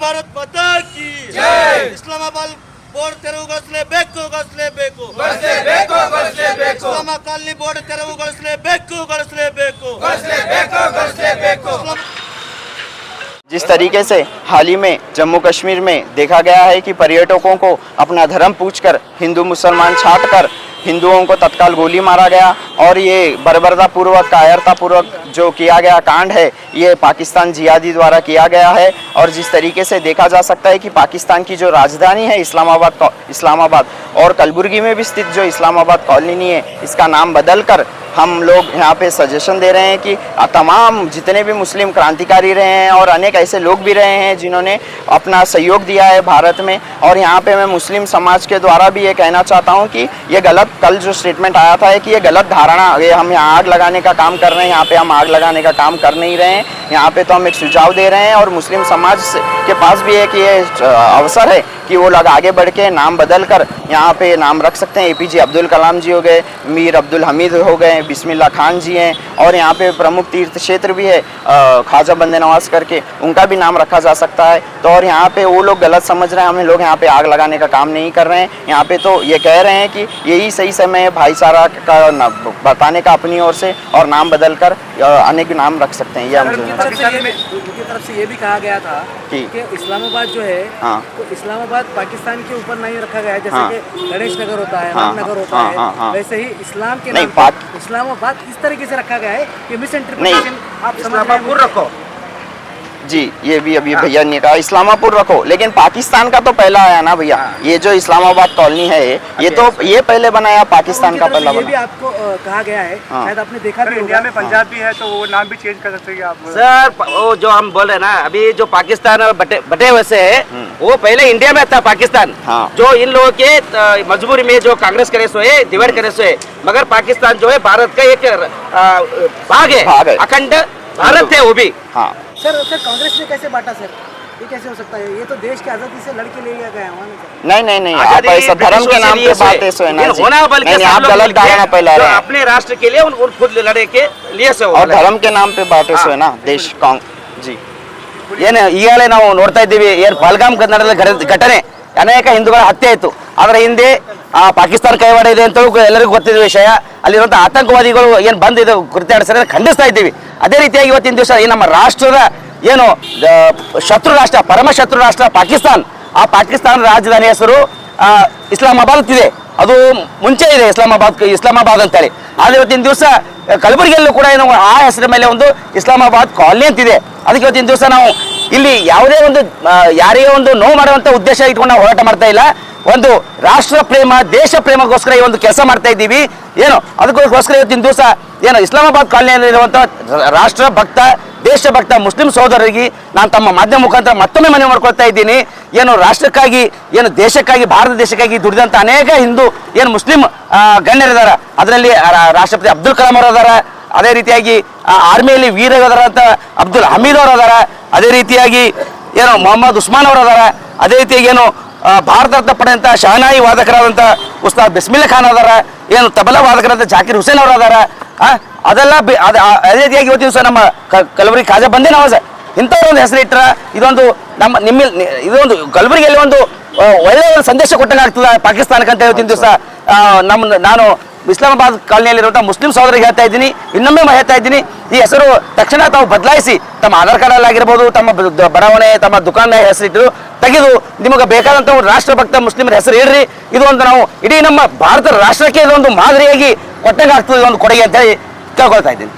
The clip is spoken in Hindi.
भारत माता की जय। इस्लामाबाद ಬೋರ್ಡ್ ತೆರವುಗೊಳಿಸಲೇಬೇಕು ಇಸ್ಲಾಮ ಕಾಲನಿ ಬೋರ್ಡ್ ತೆರವುಗೊಳಿಸಲೇಬೇಕು जिस तरीके से हाल ही में जम्मू कश्मीर में देखा गया है कि पर्यटकों को अपना धर्म पूछकर हिंदू मुसलमान छांटकर हिंदुओं को तत्काल गोली मारा गया और ये बर्बरतापूर्वक कायरतापूर्वक जो किया गया कांड है ये पाकिस्तान जिहादी द्वारा किया गया है। और जिस तरीके से देखा जा सकता है कि पाकिस्तान की जो राजधानी है इस्लामाबाद और कलबुर्गी में भी स्थित जो इस्लामाबाद कॉलोनी है इसका नाम बदलकर हम लोग यहाँ पे सजेशन दे रहे हैं कि तमाम जितने भी मुस्लिम क्रांतिकारी रहे हैं और अनेक ऐसे लोग भी रहे हैं जिन्होंने अपना सहयोग दिया है भारत में। और यहाँ पे मैं मुस्लिम समाज के द्वारा भी ये कहना चाहता हूँ कि ये गलत कल जो स्टेटमेंट आया था कि ये गलत धारणा, ये हम यहाँ आग लगाने का काम कर रहे हैं, यहाँ पे हम आग लगाने का काम कर नहीं रहे हैं। यहाँ पे तो हम एक सुझाव दे रहे हैं और मुस्लिम समाज के पास भी एक ये अवसर है कि वो लोग आगे बढ़ के नाम बदल कर यहाँ पे नाम रख सकते हैं। APJ अब्दुल कलाम जी हो गए, मीर अब्दुल हमीद हो गए, बिस्मिल्लाह खान जी हैं और यहाँ पे प्रमुख तीर्थ क्षेत्र भी है ख्वाजा बंदे नवाज करके, उनका भी नाम रखा जा सकता है। तो और यहाँ पे वो लोग गलत समझ रहे हैं, हम लोग यहाँ पे आग लगाने का काम नहीं कर रहे हैं। यहाँ पे तो ये कह रहे हैं कि यही सही समय है भाईचारा का बताने का अपनी ओर से और नाम बदल कर अनेक नाम रख सकते हैं। ये उनकी तरफ से ये भी कहा गया था कि इस्लामाबाद जो है तो इस्लामाबाद पाकिस्तान के ऊपर नहीं रखा गया है, जैसे कि गणेश नगर होता है, रामनगर होता है, वैसे ही इस्लाम के नाम पर इस्लामाबाद इस तरीके से रखा गया है कि मिस इंटरप्रिटेशन आप इस्लामापुर रखो जी, ये भी अभी भैया ने कहा इस्लामापुर रखो, लेकिन पाकिस्तान का तो पहला आया ना भैया। ये जो इस्लामाबाद कॉलोनी है ये तो ये पहले बनाया पाकिस्तान का पहला ये भी आपको कहा गया है, शायद आपने देखा भी इंडिया में पंजाब भी है तो वो नाम भी चेंज कर सकते हैं आप सर। वो जो हम बोल रहे हैं ना अभी जो पाकिस्तान बटे हुए से है वो पहले इंडिया में था पाकिस्तान। जो इन लोगों के मजबूरी में जो कांग्रेस करे सो है, डिवाइड करे सो है, मगर पाकिस्तान जो है भारत का एक भाग है, अखंड भारत है वो भी। सर कांग्रेस ने कैसे बांटा सर, ये कैसे हो सकता है? ये तो देश की आजादी से लड़के ले गया है। नहीं आप ऐसा धर्म के नाम पे बातें सो है ना जी, नहीं आप गलत धारणा फैला रहे हैं। अपने राष्ट्र के लिए उन खुद लड़े के लिए से और धर्म के नाम पे बातें सो है ना देश जी। ಏನು ಈಗಾಗಲೇ ನಾವು ನೋಡ್ತಾ ಇದ್ದೀವಿ ಏನು ಪಾಲ್ಗಾಮ್ ಕನ್ನಡದ ಘಟನೆ ಅನೇಕ ಹಿಂದೂಗಳ ಹತ್ಯೆ ಆಯಿತು, ಅದರ ಹಿಂದೆ ಪಾಕಿಸ್ತಾನ ಕೈವಾಡ ಇದೆ ಅಂತ ಎಲ್ಲರಿಗೂ ಗೊತ್ತಿದೆ ವಿಷಯ। ಅಲ್ಲಿರುವಂಥ ಆತಂಕವಾದಿಗಳು ಏನು ಬಂದಿದೆ ಕೃತ್ಯ ನಡೆಸಿದ್ರೆ ಖಂಡಿಸ್ತಾ ಇದ್ದೀವಿ। ಅದೇ ರೀತಿಯಾಗಿ ಇವತ್ತಿನ ದಿವಸ ಈ ನಮ್ಮ ರಾಷ್ಟ್ರದ ಏನು ಶತ್ರು ರಾಷ್ಟ್ರ, ಪರಮ ಶತ್ರು ರಾಷ್ಟ್ರ ಪಾಕಿಸ್ತಾನ್, ಆ ಪಾಕಿಸ್ತಾನ ರಾಜಧಾನಿ ಹೆಸರು ಇಸ್ಲಾಮಾಬಾದ್ ಇದೆ, ಅದು ಮುಂಚೆ ಇದೆ ಇಸ್ಲಾಮಾಬಾದ್ ಅಂತೇಳಿ। ಆದರೆ ಇವತ್ತಿನ ದಿವಸ ಕಲಬುರಗಿಯಲ್ಲೂ ಕೂಡ ಏನು ಆ ಹೆಸರ ಮೇಲೆ ಒಂದು ಇಸ್ಲಾಮಾಬಾದ್ ಕಾಲನಿ ಅಂತಿದೆ। ಅದಕ್ಕೆ ಇವತ್ತಿನ ದಿವಸ ನಾವು ಇಲ್ಲಿ ಯಾವುದೇ ಒಂದು ಯಾರಿಗೇ ಒಂದು ನೋವು ಮಾಡುವಂಥ ಉದ್ದೇಶ ಇಟ್ಕೊಂಡು ನಾವು ಹೋರಾಟ ಮಾಡ್ತಾ ಇಲ್ಲ, ಒಂದು ರಾಷ್ಟ್ರ ಪ್ರೇಮ ದೇಶ ಪ್ರೇಮಗೋಸ್ಕರ ಈ ಒಂದು ಕೆಲಸ ಮಾಡ್ತಾ ಇದ್ದೀವಿ। ಏನು ಅದಕ್ಕೋಸ್ಕರ ಇವತ್ತಿನ ದಿವಸ ಏನು ಇಸ್ಲಾಮಾಬಾದ್ ಕಾಲನಿಯಲ್ಲಿರುವಂಥ ರಾಷ್ಟ್ರ ಭಕ್ತ ದೇಶಭಕ್ತ ಮುಸ್ಲಿಂ ಸಹೋದರರಿಗೆ ನಾನು ತಮ್ಮ ಮಾಧ್ಯಮ ಮುಖಾಂತರ ಮತ್ತೊಮ್ಮೆ ಮನವಿ ಮಾಡ್ಕೊಳ್ತಾ ಇದ್ದೀನಿ। ಏನು ರಾಷ್ಟ್ರಕ್ಕಾಗಿ ಏನು ದೇಶಕ್ಕಾಗಿ ಭಾರತ ದೇಶಕ್ಕಾಗಿ ದುಡಿದಂಥ ಅನೇಕ ಹಿಂದೂ ಏನು ಮುಸ್ಲಿಂ ಗಣ್ಯರಿದ್ದಾರೆ, ಅದರಲ್ಲಿ ರಾಷ್ಟ್ರಪತಿ ಅಬ್ದುಲ್ ಕಲಾಂ ಅವರು ಅದಾರ, ಅದೇ ರೀತಿಯಾಗಿ ಆರ್ಮಿಯಲ್ಲಿ ವೀರರಾದಂಥ ಅಬ್ದುಲ್ ಹಮೀದ್ ಅವರು ಅದಾರ, ಅದೇ ರೀತಿಯಾಗಿ ಏನು ಮೊಹಮ್ಮದ್ ಉಸ್ಮಾನ್ ಅವರು ಅದಾರ, ಅದೇ ರೀತಿಯಾಗಿ ಏನು ಭಾರತ ರತ್ನ ಪಡೆದಂಥ ಶಹನಾಯಿ ವಾದಕರಾದಂಥ ಉಸ್ತಾದ್ ಬಿಸ್ಮಿಲ್ಲಾ ಖಾನ್ ಅದಾರ, ಏನು ತಬಲಾ ವಾದಕರಾದಂಥ ಜಾಕಿರ್ ಹುಸೇನ್ ಅವರು ಅದಾರ। ಅದೆಲ್ಲ ಅದೇ ರೀತಿಯಾಗಿ ಇವತ್ತು ದಿವಸ ನಮ್ಮ ಕಲಬುರಗಿ ಖ್ವಾಜಾ ಬಂದೇ ನವಾಜ್ ಇಂಥವ್ರ ಒಂದು ಹೆಸರು ಇಟ್ಟರೆ ಇದೊಂದು ನಮ್ಮ ಇದೊಂದು ಕಲಬುರಗಿಯಲ್ಲಿ ಒಂದು ಒಳ್ಳೆಯ ಒಂದು ಸಂದೇಶ ಕೊಟ್ಟಂಗೆ ಆಗ್ತದೆ ಪಾಕಿಸ್ತಾನಕ್ಕಂತ ಇವತ್ತಿನ ದಿವಸ ನಾನು ಇಸ್ಲಾಮಾಬಾದ್ ಕಾಲನಿಯಲ್ಲಿರುವಂಥ ಮುಸ್ಲಿಂ ಸಹೋದರಿಗೆ ಹೇಳ್ತಾ ಇದ್ದೀನಿ, ಇನ್ನೊಮ್ಮೆ ಹೇಳ್ತಾ ಇದ್ದೀನಿ, ಈ ಹೆಸರು ತಕ್ಷಣ ತಾವು ಬದಲಾಯಿಸಿ ತಮ್ಮ ಆಧಾರ್ ಕಾರ್ಡಲ್ಲಿ ಆಗಿರ್ಬೋದು, ತಮ್ಮ ಬಡಾವಣೆ ತಮ್ಮ ದುಕಾನ್ ಹೆಸರಿಟ್ಟು ತೆಗೆದು ನಿಮಗೆ ಬೇಕಾದಂಥ ಒಂದು ರಾಷ್ಟ್ರಭಕ್ತ ಮುಸ್ಲಿಮರ ಹೆಸರು ಇಡ್ರಿ। ಇದು ಒಂದು ನಾವು ಇಡೀ ನಮ್ಮ ಭಾರತ ರಾಷ್ಟ್ರಕ್ಕೆ ಇದೊಂದು ಮಾದರಿಯಾಗಿ ಕೊಟ್ಟಂಗೆ ಆಗ್ತದೆ, ಇದೊಂದು ಕೊಡುಗೆ ಅಂತೇಳಿ ಕೇಳ್ಕೊಳ್ತಾ ಇದ್ದೀನಿ।